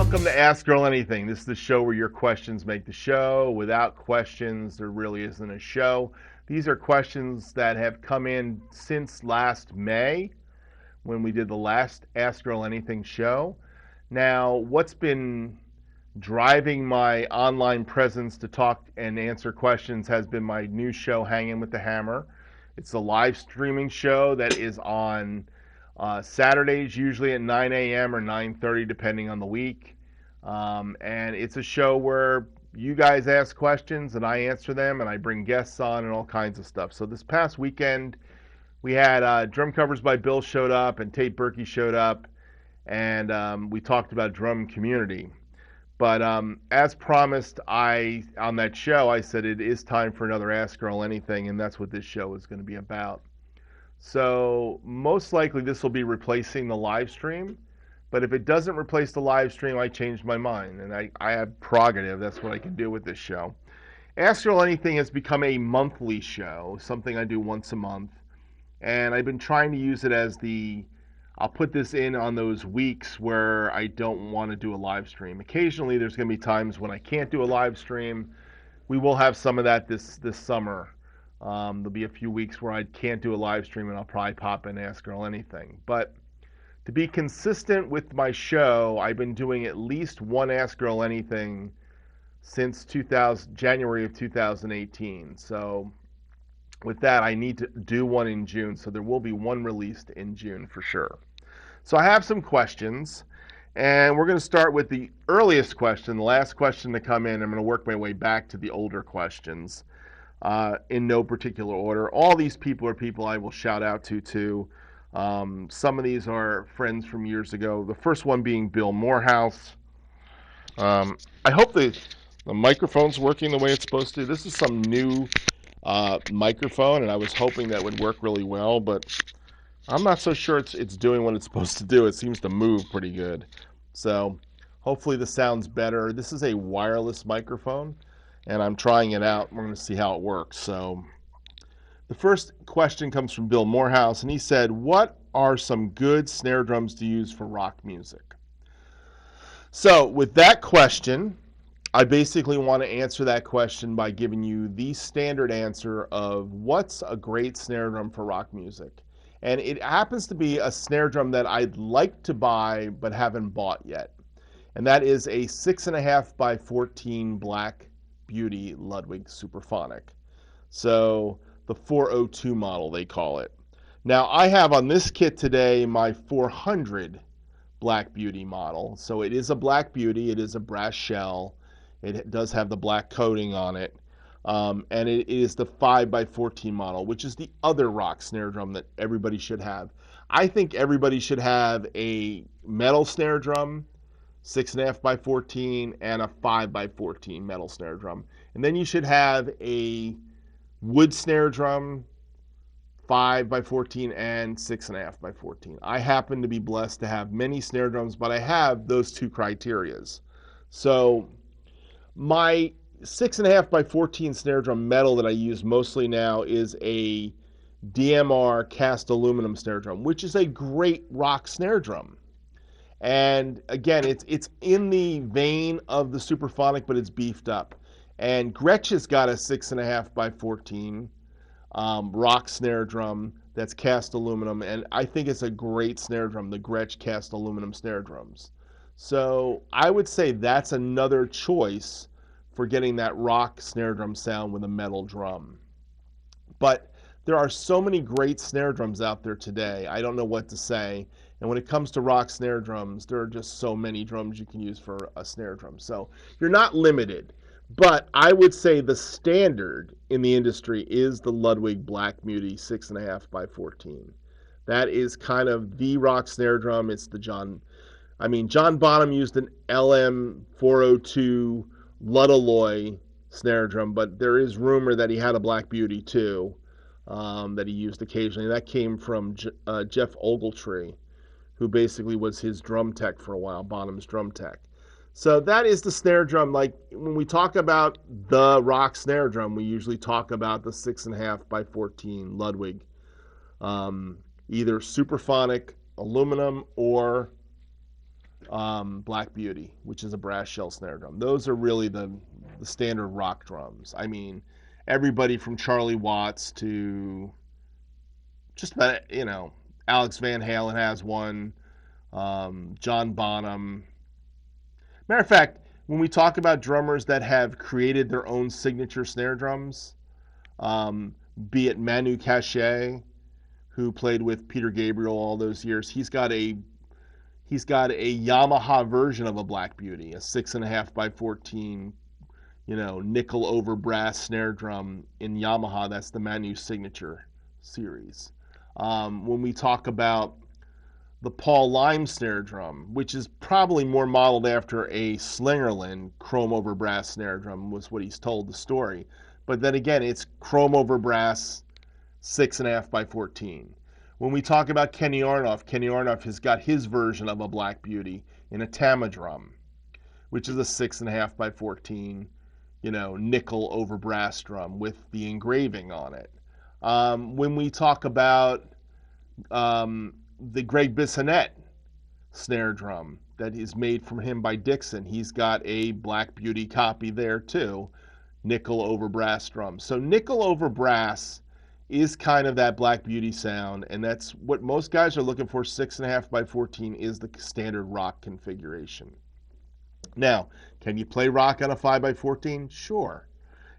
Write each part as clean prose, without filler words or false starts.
Welcome to Ask Earl Anything. This is the show where your questions make the show. Without questions, there really isn't a show. These are questions that have come in since last May when we did the last Ask Earl Anything show. Now, what's been driving my online presence to talk and answer questions has been my new show, Hanging with the Hammer. It's a live streaming show that is on Saturdays, usually at 9 a.m. or 9:30, depending on the week. And it's a show where you guys ask questions and I answer them, and I bring guests on and all kinds of stuff. So this past weekend, we had drum covers by Bill showed up, and Tate Berkey showed up, and we talked about drum community. But as promised, on that show, I said it is time for another Ask Earl Anything, and that's what this show is going to be about. So most likely this will be replacing the live stream, but if it doesn't replace the live stream, I changed my mind, and I have prerogative. That's what I can do with this show. Ask Earl Anything has become a monthly show, something I do once a month, and I've been trying to use it as I'll put this in on those weeks where I don't want to do a live stream. Occasionally there's going to be times when I can't do a live stream. We will have some of that this summer. There'll be a few weeks where I can't do a live stream, and I'll probably pop in Ask Earl Anything. But to be consistent with my show, I've been doing at least one Ask Earl Anything since January of 2018. So with that, I need to do one in June. So there will be one released in June for sure. So I have some questions, and we're going to start with the earliest question, the last question to come in. I'm going to work my way back to the older questions. In no particular order. All these people are people I will shout out to too. Some of these are friends from years ago. The first one being Bill Morehouse. I hope the microphone's working the way it's supposed to. This is some new microphone, and I was hoping that would work really well, but I'm not so sure it's doing what it's supposed to do. It seems to move pretty good. So hopefully the sound's better. This is a wireless microphone, and I'm trying it out. We're going to see how it works. So the first question comes from Bill Morehouse, and he said, what are some good snare drums to use for rock music? So with that question, I basically want to answer that question by giving you the standard answer of what's a great snare drum for rock music. And it happens to be a snare drum that I'd like to buy but haven't bought yet. And that is a 6.5 by 14 Black Beauty Ludwig Superphonic. So the 402 model, they call it. Now I have on this kit today my 400 Black Beauty model. So it is a Black Beauty. It is a brass shell. It does have the black coating on it. And it is the 5 by 14 model, which is the other rock snare drum that everybody should have. I think everybody should have a metal snare drum, 6.5 by 14, and a 5 by 14 metal snare drum. And then you should have a wood snare drum, 5 by 14 and 6.5 by 14. I happen to be blessed to have many snare drums, but I have those two criterias. So my 6.5 by 14 snare drum metal that I use mostly now is a DMR cast aluminum snare drum, which is a great rock snare drum. And again, it's in the vein of the Superphonic, but it's beefed up. And Gretsch has got a 6.5 by 14 rock snare drum that's cast aluminum, and I think it's a great snare drum, the Gretsch cast aluminum snare drums. So I would say that's another choice for getting that rock snare drum sound with a metal drum. But there are so many great snare drums out there today, I don't know what to say. And when it comes to rock snare drums, there are just so many drums you can use for a snare drum. So you're not limited. But I would say the standard in the industry is the Ludwig Black Beauty 6.5 by 14. That is kind of the rock snare drum. It's the John Bonham used an LM402 Ludaloy snare drum, but there is rumor that he had a Black Beauty too, that he used occasionally. That came from Jeff Ogletree, who basically was his drum tech for a while, Bonham's drum tech. So that is the snare drum. Like when we talk about the rock snare drum, we usually talk about the 6.5 by 14 Ludwig, either Superphonic aluminum or Black Beauty, which is a brass shell snare drum. Those are really the standard rock drums. I mean, everybody from Charlie Watts to just about, Alex Van Halen has one, John Bonham. Matter of fact, when we talk about drummers that have created their own signature snare drums, be it Manu Katché, who played with Peter Gabriel all those years, he's got a Yamaha version of a Black Beauty, a 6.5 by 14, nickel over brass snare drum in Yamaha. That's the Manu Signature series. When we talk about the Paul Lime snare drum, which is probably more modeled after a Slingerland chrome over brass snare drum, was what he's told the story. But then again, it's chrome over brass, 6.5 by 14. When we talk about Kenny Aronoff has got his version of a Black Beauty in a Tama drum, which is a 6.5 by 14, nickel over brass drum with the engraving on it. When we talk about the Greg Bissonette snare drum that is made from him by Dixon, he's got a Black Beauty copy there too, nickel over brass drum. So nickel over brass is kind of that Black Beauty sound, and that's what most guys are looking for. 6.5 by 14 is the standard rock configuration. Now, can you play rock on a 5 by 14? Sure.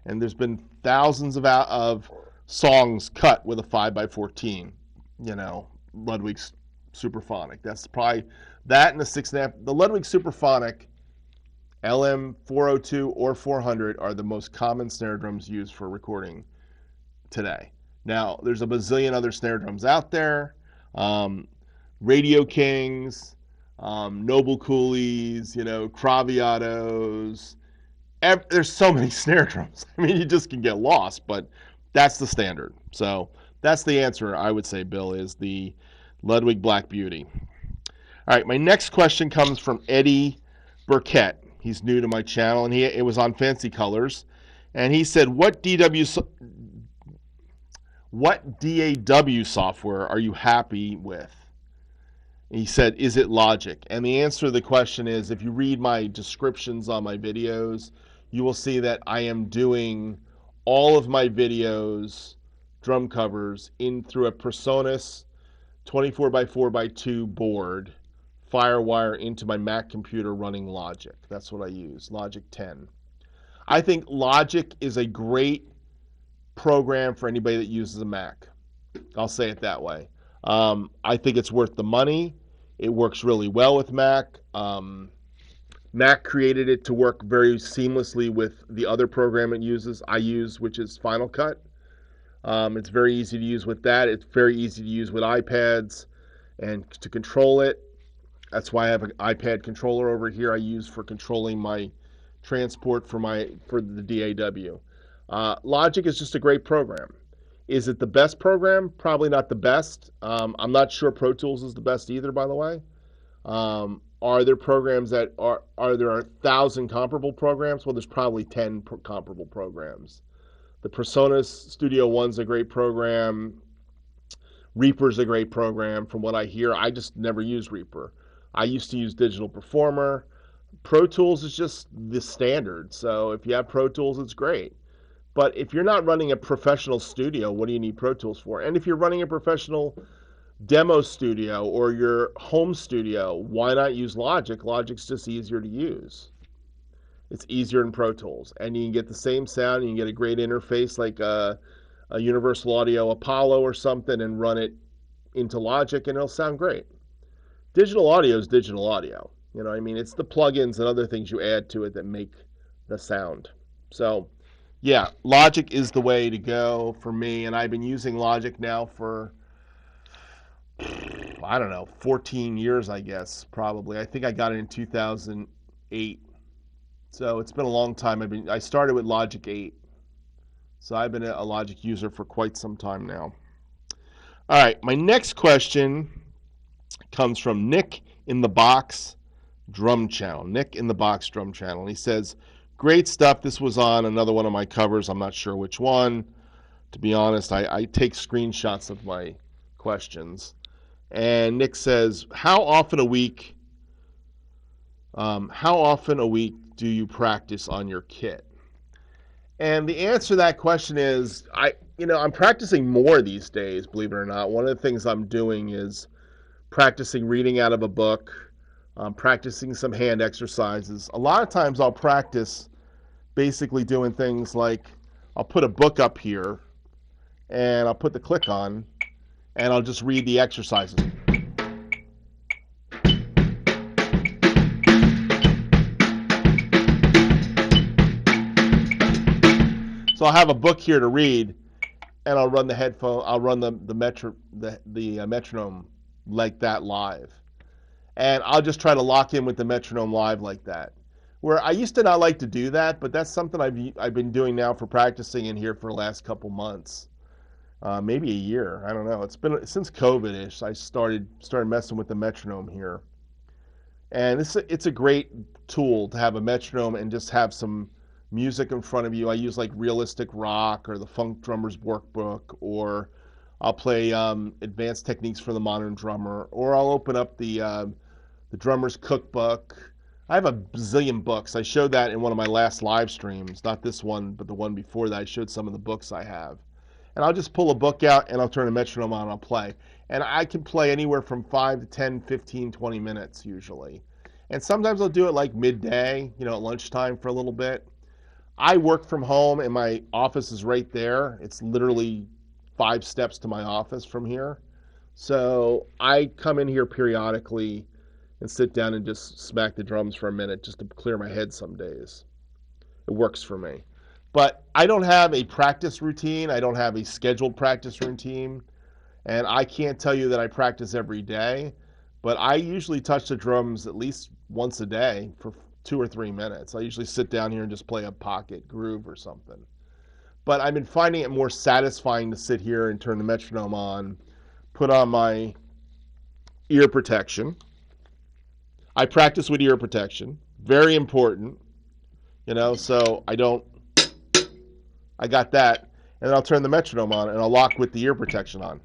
And there's been thousands of songs cut with a 5 by 14, Ludwig's Superphonic. That's probably that and the 6.5. The Ludwig Superphonic LM 402 or 400 are the most common snare drums used for recording today. Now, there's a bazillion other snare drums out there. Radio Kings, Noble Cooleys, Craviatos. There's so many snare drums. I mean, you just can get lost, but that's the standard. So that's the answer, I would say, Bill, is the Ludwig Black Beauty. All right, my next question comes from Eddie Burkett. He's new to my channel, and it was on Fancy Colors. And he said, what DAW software are you happy with? And he said, is it Logic? And the answer to the question is, if you read my descriptions on my videos, you will see that I am doing all of my videos, drum covers, through a Presonus 24 by 4 by 2 board, Firewire into my Mac computer running Logic. That's what I use, Logic 10. I think Logic is a great program for anybody that uses a Mac. I'll say it that way. I think it's worth the money. It works really well with Mac. Mac created it to work very seamlessly with the other program I use, which is Final Cut. It's very easy to use with that. It's very easy to use with iPads and to control it. That's why I have an iPad controller over here I use for controlling my transport for the DAW. Logic is just a great program. Is it the best program? Probably not the best. I'm not sure Pro Tools is the best either, by the way. Are there programs that are there 1,000 comparable programs? Well, there's probably 10 comparable programs. The Presonus Studio One's a great program. Reaper's a great program from what I hear. I just never use Reaper. I used to use Digital Performer. Pro Tools is just the standard. So if you have Pro Tools, it's great. But if you're not running a professional studio, what do you need Pro Tools for? And if you're running a professional demo studio or your home studio, why not use Logic? Logic's just easier to use. It's easier than Pro Tools. And you can get the same sound. You can get a great interface like a Universal Audio Apollo or something and run it into Logic and it'll sound great. Digital audio is digital audio. It's the plugins and other things you add to it that make the sound. So, yeah, Logic is the way to go for me, and I've been using Logic now for, 14 years, I guess, probably. I think I got it in 2008. So it's been a long time. I started with Logic 8. So I've been a Logic user for quite some time now. All right, my next question comes from Nick in the Box Drum Channel. Nick in the Box Drum Channel. And he says, great stuff. This was on another one of my covers. I'm not sure which one. To be honest, I take screenshots of my questions. And Nick says, how often a week How often a week do you practice on your kit? And the answer to that question is, I'm practicing more these days, believe it or not. One of the things I'm doing is practicing reading out of a book, practicing some hand exercises. A lot of times I'll practice basically doing things like I'll put a book up here and I'll put the click on and I'll just read the exercises. So I'll have a book here to read, and I'll run the headphone. I'll run the metronome like that live, and I'll just try to lock in with the metronome live like that. Where I used to not like to do that, but that's something I've been doing now for practicing in here for the last couple months, maybe a year. I don't know. It's been since COVID-ish. I started messing with the metronome here, and it's a great tool to have a metronome and just have some music in front of you. I use like Realistic Rock or the Funk Drummer's Workbook, or I'll play Advanced Techniques for the Modern Drummer, or I'll open up the Drummer's Cookbook. I have a bazillion books. I showed that in one of my last live streams, not this one, but the one before that. I showed some of the books I have. And I'll just pull a book out and I'll turn a metronome on and I'll play. And I can play anywhere from 5 to 10, 15, 20 minutes usually. And sometimes I'll do it like midday, at lunchtime for a little bit. I work from home and my office is right there. It's literally 5 steps to my office from here. So I come in here periodically and sit down and just smack the drums for a minute just to clear my head some days. It works for me. But I don't have a practice routine. I don't have a scheduled practice routine. And I can't tell you that I practice every day, but I usually touch the drums at least once a day for 2 or 3 minutes. I usually sit down here and just play a pocket groove or something. But I've been finding it more satisfying to sit here and turn the metronome on, put on my ear protection. I practice with ear protection. Very important, so I got that. And then I'll turn the metronome on and I'll lock with the ear protection on.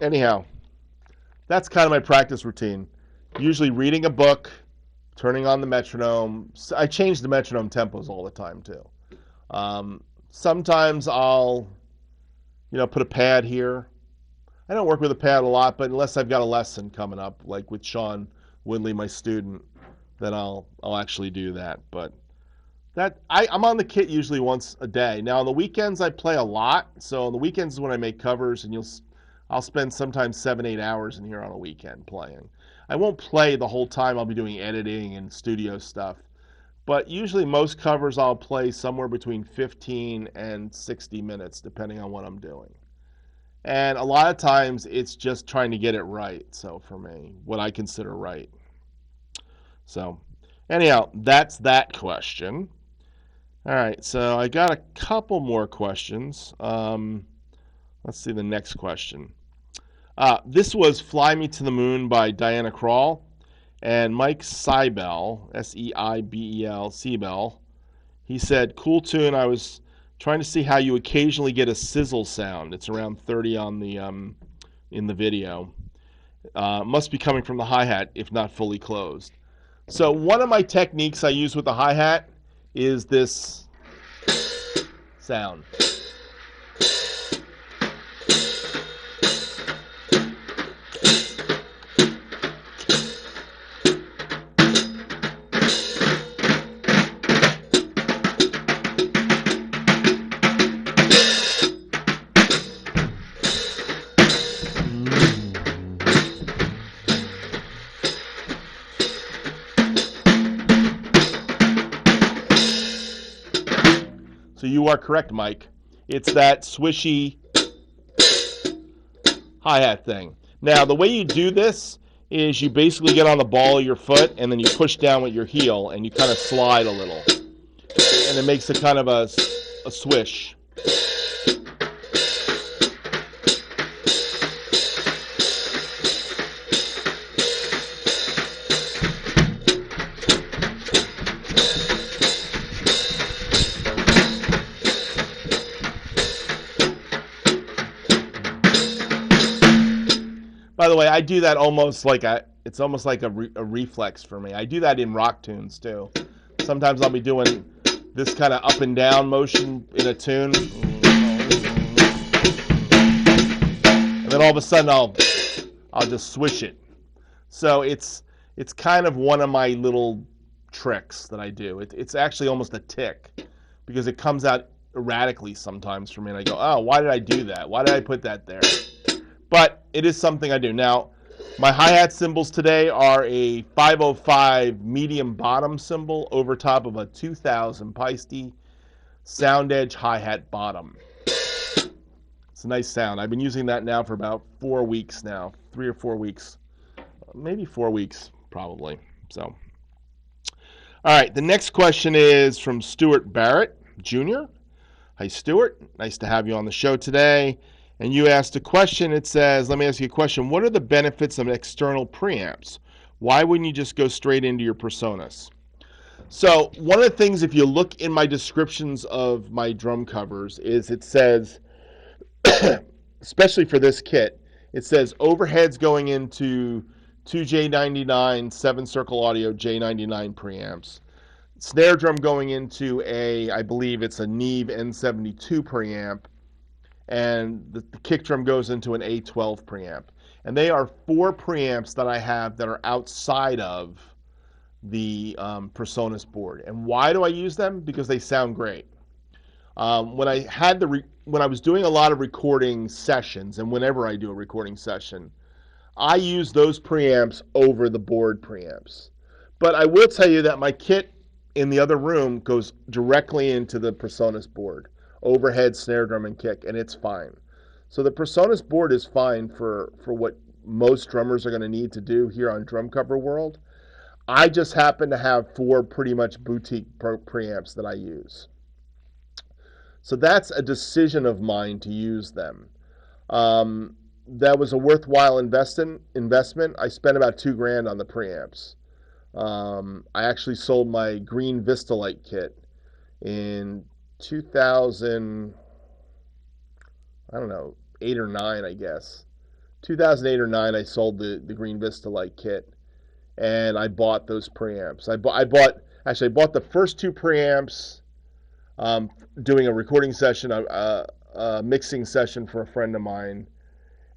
Anyhow, that's kind of my practice routine. Usually reading a book, turning on the metronome. I change the metronome tempos all the time too. Sometimes I'll, put a pad here. I don't work with a pad a lot, but unless I've got a lesson coming up, like with Sean Woodley, my student, then I'll actually do that. But I'm on the kit usually once a day. Now on the weekends I play a lot. So on the weekends is when I make covers, and I'll spend sometimes 7-8 hours in here on a weekend playing. I won't play the whole time. I'll be doing editing and studio stuff. But usually most covers I'll play somewhere between 15 and 60 minutes, depending on what I'm doing. And a lot of times it's just trying to get it right, so for me, what I consider right. So anyhow, that's that question. All right, so I got a couple more questions. Let's see the next question. This was Fly Me to the Moon by Diana Krall, and Mike Seibel, Seibel, Seibel, he said, cool tune. I was trying to see how you occasionally get a sizzle sound. It's around 30 on the in the video. Must be coming from the hi-hat if not fully closed. So one of my techniques I use with the hi-hat is this sound. So you are correct, Mike. It's that swishy hi-hat thing. Now, the way you do this is you basically get on the ball of your foot and then you push down with your heel and you kind of slide a little. And it makes a kind of a swish. By the way, I do that almost like it's almost like a reflex for me. I do that in rock tunes too. Sometimes I'll be doing this kind of up and down motion in a tune, and then all of a sudden I'll just swish it. So it's kind of one of my little tricks that I do. It's actually almost a tick because it comes out erratically sometimes for me, and I go, oh, why did I do that? Why did I put that there? But it is something I do. Now, my hi-hat cymbals today are a 505 medium bottom cymbal over top of a 2000 Paiste Sound Edge hi-hat bottom. It's a nice sound. I've been using that now for about 4 weeks now, 3 or 4 weeks. Maybe 4 weeks, probably. So, all right, the next question is from Stuart Barrett Jr. Hi, Stuart. Nice to have you on the show today. And you asked a question. It says, let me ask you a question. What are the benefits of external preamps? Why wouldn't you just go straight into your Presonus? So one of the things, if you look in my descriptions of my drum covers, is it says, especially for this kit, it says overheads going into two J99 7-circle audio J99 preamps. Snare drum going into I believe it's a Neve N72 preamp, and the kick drum goes into an A12 preamp. And they are 4 preamps that I have that are outside of the Presonus board. And why do I use them? Because they sound great. When I was doing a lot of recording sessions, and whenever I do a recording session, I use those preamps over the board preamps. But I will tell you that my kit in the other room goes directly into the Presonus board. Overhead, snare drum, and kick, and it's fine. So the Presonus board is fine for what most drummers are going to need to do here on Drum Cover World. I just happen to have 4 pretty much boutique preamps that I use. So that's a decision of mine to use them. That was a worthwhile investment. I spent about $2,000 on the preamps. I actually sold my green Vistalite kit in 2000, I don't know, 8 or 9, I guess. 2008 or 9, I sold the green Vistalite kit, and I bought those preamps. I bought the first 2 preamps doing a recording session, a mixing session for a friend of mine,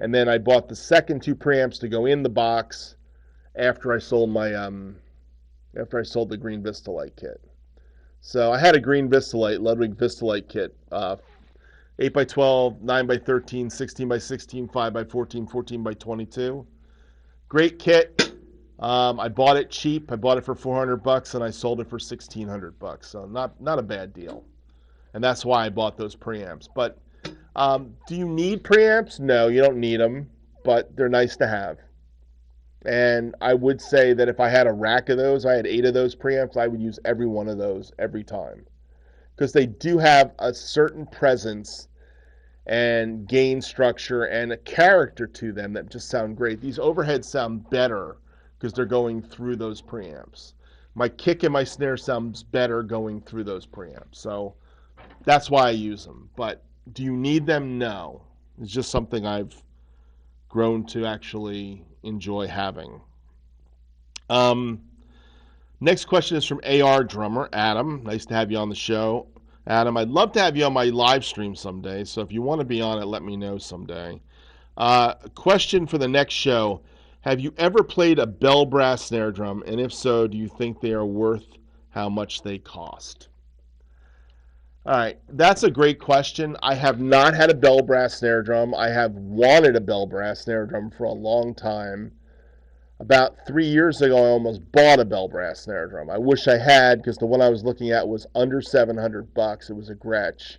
and then I bought the second 2 preamps to go in the box after I sold the green Vistalite kit. So I had a green Vistalite, Ludwig Vistalite kit, 8x12, 9x13, 16x16, 5x14, 14x22. Great kit. I bought it cheap. I bought it for $400 and I sold it for $1,600. So not a bad deal. And that's why I bought those preamps. But do you need preamps? No, you don't need them, but they're nice to have. And I would say that if I had a rack of those, I had 8 of those preamps, I would use every one of those every time. Because they do have a certain presence and gain structure and a character to them that just sound great. These overheads sound better because they're going through those preamps. My kick and my snare sounds better going through those preamps. So that's why I use them. But do you need them? No. It's just something I've grown to actually enjoy having. Next question is from AR Drummer, Adam. Nice to have you on the show. Adam, I'd love to have you on my live stream someday, so if you want to be on it, let me know someday. Question for the next show. Have you ever played a bell brass snare drum, and if so, do you think they are worth how much they cost? All right, that's a great question. I have not had a bell brass snare drum. I have wanted a bell brass snare drum for a long time. About 3 years ago, I almost bought a bell brass snare drum. I wish I had, because the one I was looking at was under $700. It was a Gretsch.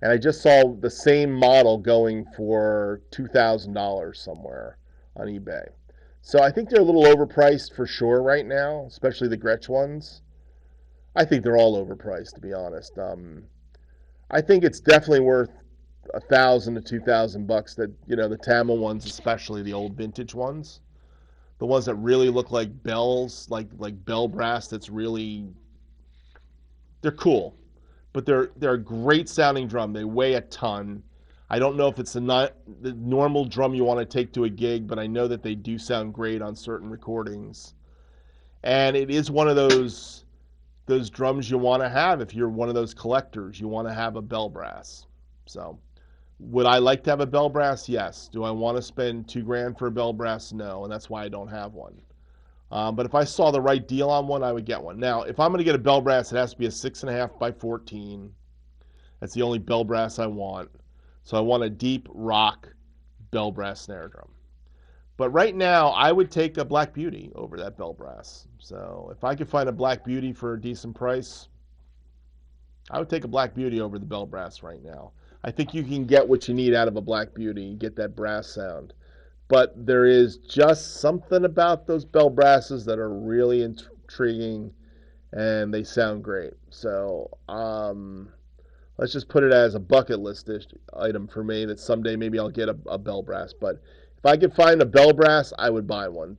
And I just saw the same model going for $2,000 somewhere on eBay. So I think they're a little overpriced for sure right now, especially the Gretsch ones. I think they're all overpriced, to be honest. I think it's definitely worth $1,000 to $2,000. That, you know, the Tama ones, especially the old vintage ones, the ones that really look like bells, like bell brass. That's really, they're cool, but they're a great sounding drum. They weigh a ton. I don't know if it's the normal drum you want to take to a gig, but I know that they do sound great on certain recordings. And it is one of those drums you want to have if you're one of those collectors. You want to have a bell brass. So, would I like to have a bell brass? Yes. Do I want to spend $2,000 for a bell brass? No, and that's why I don't have one. But if I saw the right deal on one, I would get one. Now, if I'm going to get a bell brass, it has to be a 6.5 by 14. That's the only bell brass I want. So I want a deep rock bell brass snare drum. But right now, I would take a Black Beauty over that bell brass. So if I could find a Black Beauty for a decent price, I would take a Black Beauty over the bell brass right now. I think you can get what you need out of a Black Beauty, get that brass sound. But there is just something about those bell brasses that are really intriguing, and they sound great. So let's just put it as a bucket list item for me that someday maybe I'll get a bell brass. But if I could find a bell brass, I would buy one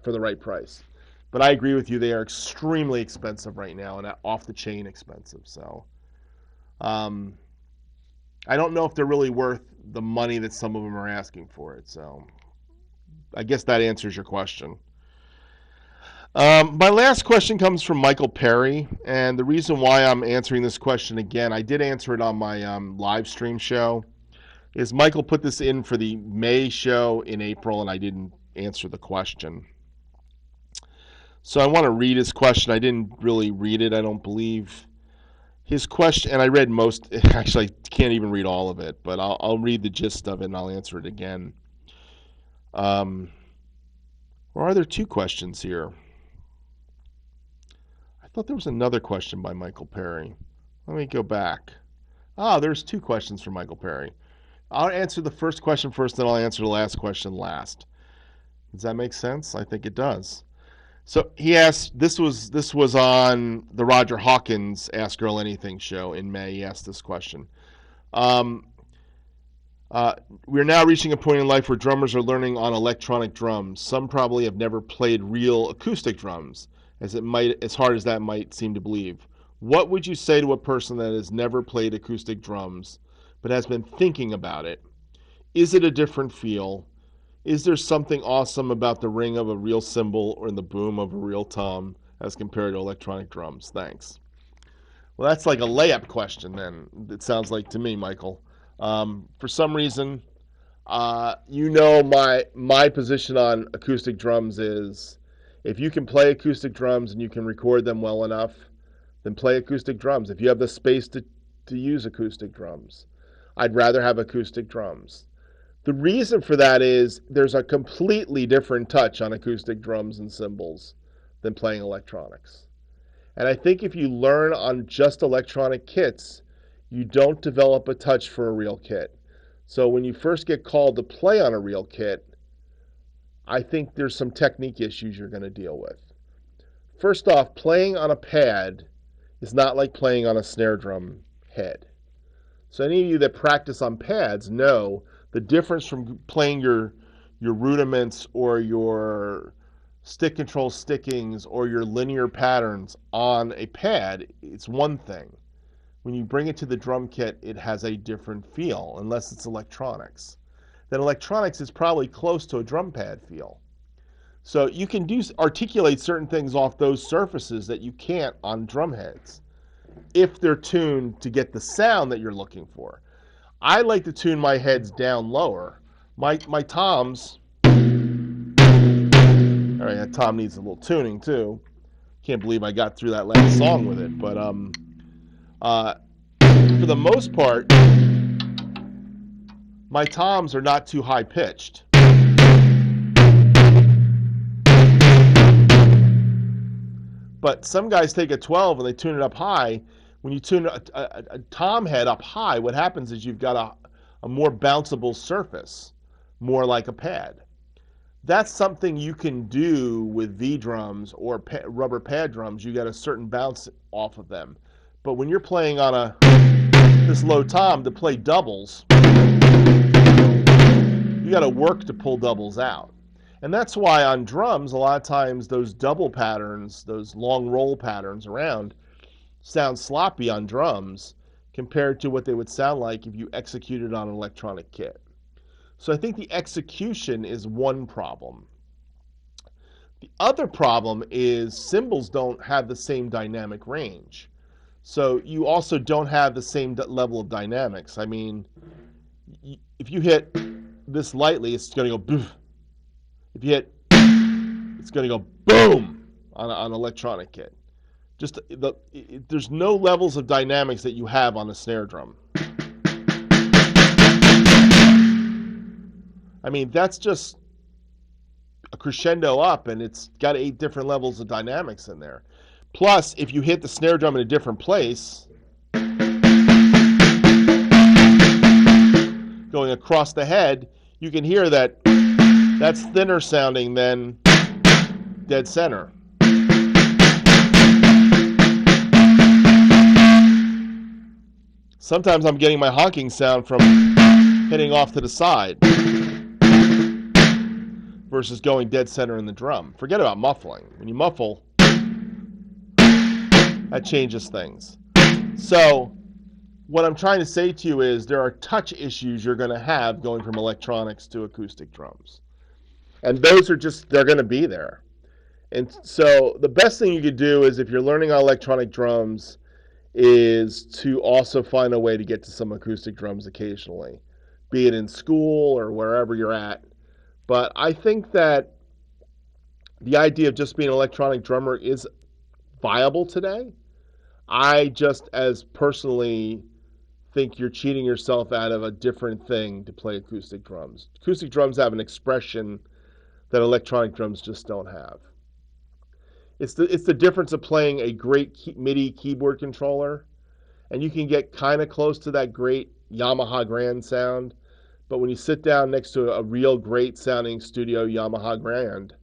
for the right price. But I agree with you; they are extremely expensive right now, and off the chain expensive. So I don't know if they're really worth the money that some of them are asking for it. So I guess that answers your question. My last question comes from Michael Perry, and the reason why I'm answering this question again, I did answer it on my live stream show, is Michael put this in for the May show in April, and I didn't answer the question. So I want to read his question. I didn't really read it, I don't believe. His question, and I read most, actually I can't even read all of it, but I'll read the gist of it and I'll answer it again. Or are there two questions here? I thought there was another question by Michael Perry. Let me go back. There's two questions from Michael Perry. I'll answer the first question first, then I'll answer the last question last. Does that make sense? I think it does. So he asked, this was on the Roger Hawkins Ask Earl Anything show in May. He asked this question. We're now reaching a point in life where drummers are learning on electronic drums. Some probably have never played real acoustic drums, as hard as that might seem to believe. What would you say to a person that has never played acoustic drums, but has been thinking about it? Is it a different feel? Is there something awesome about the ring of a real cymbal or the boom of a real tom as compared to electronic drums? Thanks. Well, that's like a layup question then, it sounds like to me, Michael. For some reason, my position on acoustic drums is if you can play acoustic drums and you can record them well enough, then play acoustic drums. If you have the space to use acoustic drums, I'd rather have acoustic drums. The reason for that is there's a completely different touch on acoustic drums and cymbals than playing electronics. And I think if you learn on just electronic kits, you don't develop a touch for a real kit. So when you first get called to play on a real kit, I think there's some technique issues you're going to deal with. First off, playing on a pad is not like playing on a snare drum head. So any of you that practice on pads know the difference from playing your rudiments or your stick control stickings or your linear patterns on a pad. It's one thing. When you bring it to the drum kit, it has a different feel, unless it's electronics. Then electronics is probably close to a drum pad feel. So you can articulate certain things off those surfaces that you can't on drum heads if they're tuned to get the sound that you're looking for. I like to tune my heads down lower. My toms, all right, that tom needs a little tuning too. Can't believe I got through that last song with it, but for the most part, my toms are not too high pitched. But some guys take a 12 and they tune it up high. When you tune a tom head up high, what happens is you've got a more bounceable surface, more like a pad. That's something you can do with V drums or rubber pad drums. You get a certain bounce off of them. But when you're playing on this low tom to play doubles, you got to work to pull doubles out. And that's why on drums, a lot of times those double patterns, those long roll patterns around, sound sloppy on drums compared to what they would sound like if you executed on an electronic kit. So I think the execution is one problem. The other problem is cymbals don't have the same dynamic range. So you also don't have the same level of dynamics. I mean, if you hit this lightly, it's going to go boof. If you hit, it's going to go boom on an electronic kit. There's no levels of dynamics that you have on a snare drum. I mean, that's just a crescendo up, and it's got 8 different levels of dynamics in there. Plus, if you hit the snare drum in a different place, going across the head, you can hear that that's thinner sounding than dead center. Sometimes I'm getting my honking sound from hitting off to the side versus going dead center in the drum. Forget about muffling. When you muffle, that changes things. So what I'm trying to say to you is there are touch issues you're going to have going from electronics to acoustic drums. And those are they're going to be there. And so the best thing you could do is, if you're learning on electronic drums, is to also find a way to get to some acoustic drums occasionally, be it in school or wherever you're at. But I think that the idea of just being an electronic drummer is viable today. I just, as personally, think you're cheating yourself out of a different thing to play acoustic drums. Acoustic drums have an expression that electronic drums just don't have. It's the difference of playing a great MIDI keyboard controller, and you can get kind of close to that great Yamaha Grand sound, but when you sit down next to a real great sounding studio Yamaha Grand,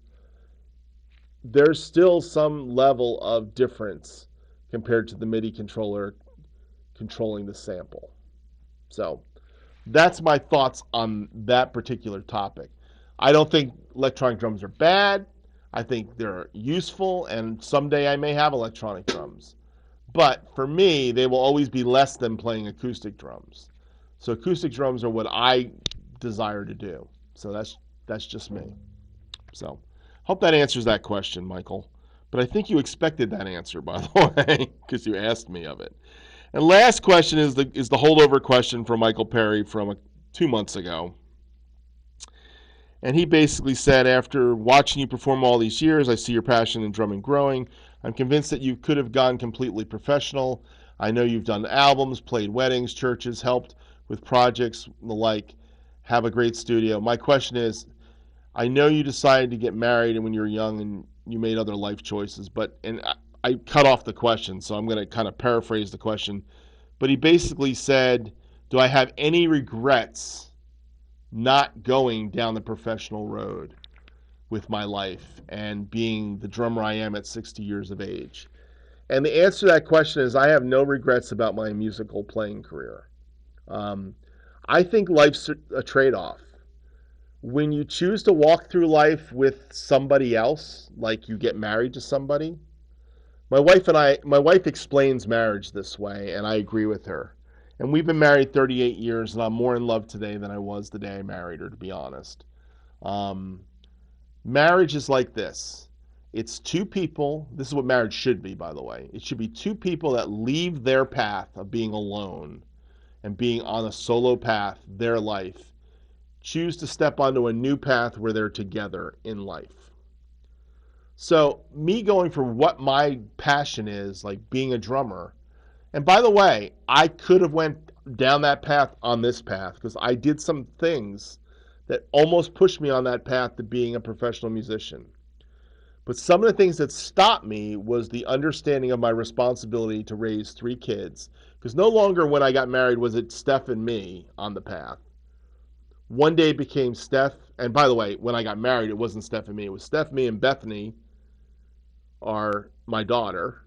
there's still some level of difference compared to the MIDI controller controlling the sample. So that's my thoughts on that particular topic. I don't think electronic drums are bad. I think they're useful, and someday I may have electronic drums. But for me, they will always be less than playing acoustic drums. So acoustic drums are what I desire to do. So that's just me. So hope that answers that question, Michael. But I think you expected that answer, by the way, because you asked me of it. And last question is the holdover question from Michael Perry from 2 months ago. And he basically said, after watching you perform all these years, I see your passion in drumming growing. I'm convinced that you could have gone completely professional. I know you've done albums, played weddings, churches, helped with projects, the like. Have a great studio. My question is, I know you decided to get married when you were young and you made other life choices, and I cut off the question, so I'm going to kind of paraphrase the question. But he basically said, do I have any regrets not going down the professional road with my life and being the drummer I am at 60 years of age? And the answer to that question is, I have no regrets about my musical playing career. I think life's a trade-off. When you choose to walk through life with somebody else, like you get married to somebody, my wife explains marriage this way, and I agree with her. And we've been married 38 years, and I'm more in love today than I was the day I married her, to be honest. Marriage is like this. It's two people. This is what marriage should be, by the way. It should be two people that leave their path of being alone and being on a solo path, their life, choose to step onto a new path where they're together in life. So me going for what my passion is, like being a drummer, and by the way, I could have went down that path on this path because I did some things that almost pushed me on that path to being a professional musician. But some of the things that stopped me was the understanding of my responsibility to raise 3 kids. Because no longer when I got married was it Steph and me on the path. One day it became Steph, and by the way, when I got married, it wasn't Steph and me. It was Steph, me, and Bethany, are my daughter,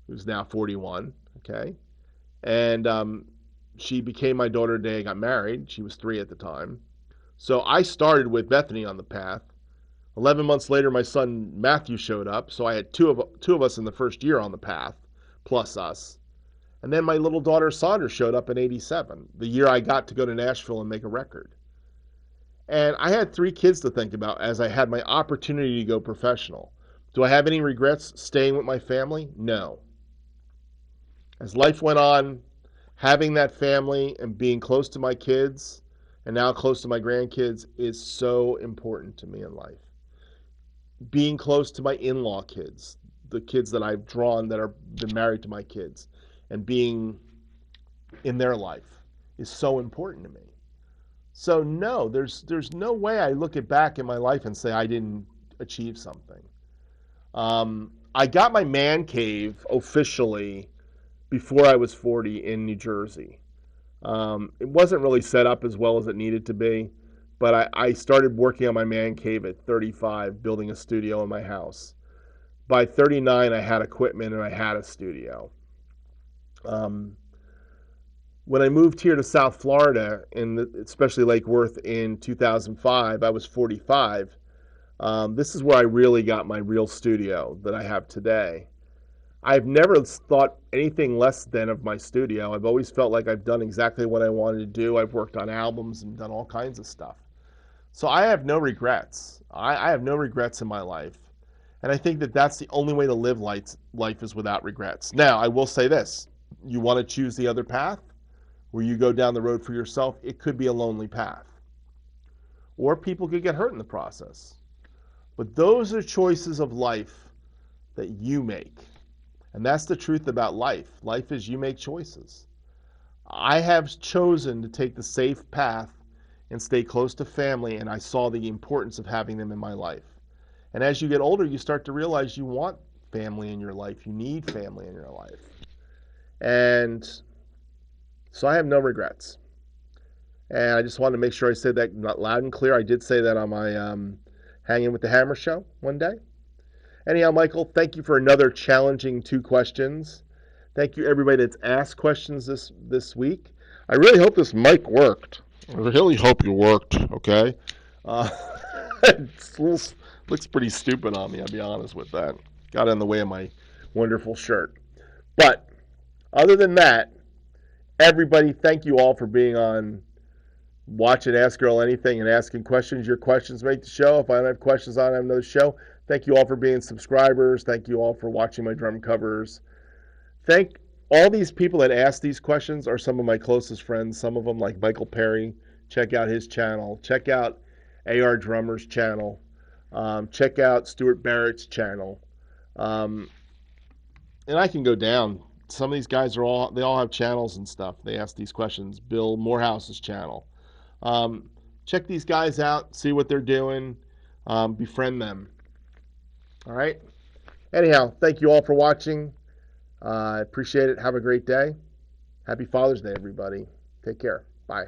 who's now 41, okay? And she became my daughter the day I got married. She was 3 at the time. So I started with Bethany on the path. 11 months later, my son Matthew showed up, so I had two of us in the first year on the path, plus us. And then my little daughter Sandra showed up in 87, the year I got to go to Nashville and make a record. And I had 3 kids to think about as I had my opportunity to go professional. Do I have any regrets staying with my family? No. As life went on, having that family and being close to my kids and now close to my grandkids is so important to me in life. Being close to my in-law kids, the kids that I've drawn that are been married to my kids, and being in their life is so important to me. So no, there's no way I look it back in my life and say I didn't achieve something. I got my man cave officially before I was 40 in New Jersey. It wasn't really set up as well as it needed to be, but I started working on my man cave at 35, building a studio in my house. By 39, I had equipment and I had a studio. When I moved here to South Florida, especially Lake Worth in 2005, I was 45. This is where I really got my real studio that I have today. I've never thought anything less than of my studio. I've always felt like I've done exactly what I wanted to do. I've worked on albums and done all kinds of stuff. So I have no regrets. I have no regrets in my life. And I think that that's the only way to live life is without regrets. Now, I will say this. You want to choose the other path where you go down the road for yourself, it could be a lonely path. Or people could get hurt in the process. But those are choices of life that you make. And that's the truth about life. Life is you make choices. I have chosen to take the safe path and stay close to family, and I saw the importance of having them in my life. And as you get older, you start to realize you want family in your life. You need family in your life. And so I have no regrets. And I just wanted to make sure I said that loud and clear. I did say that on my Hanging with the Hammer show one day. Anyhow, Michael, thank you for another challenging 2 questions. Thank you, everybody that's asked questions this week. I really hope this mic worked. I really hope you worked, okay? It looks pretty stupid on me, I'll be honest with that. Got in the way of my wonderful shirt. But other than that, everybody, thank you all for being on Watch and Ask Earl Anything and asking questions. Your questions make the show. If I don't have questions on, I have another show. Thank you all for being subscribers. Thank you all for watching my drum covers. Thank all these people that ask these questions are some of my closest friends. Some of them, like Michael Perry. Check out his channel. Check out AR Drummer's channel. Check out Stuart Barrett's channel. And I can go down. Some of these guys they all have channels and stuff. They ask these questions. Bill Morehouse's channel. Check these guys out. See what they're doing. Befriend them. All right. Anyhow, thank you all for watching. I appreciate it. Have a great day. Happy Father's Day, everybody. Take care. Bye.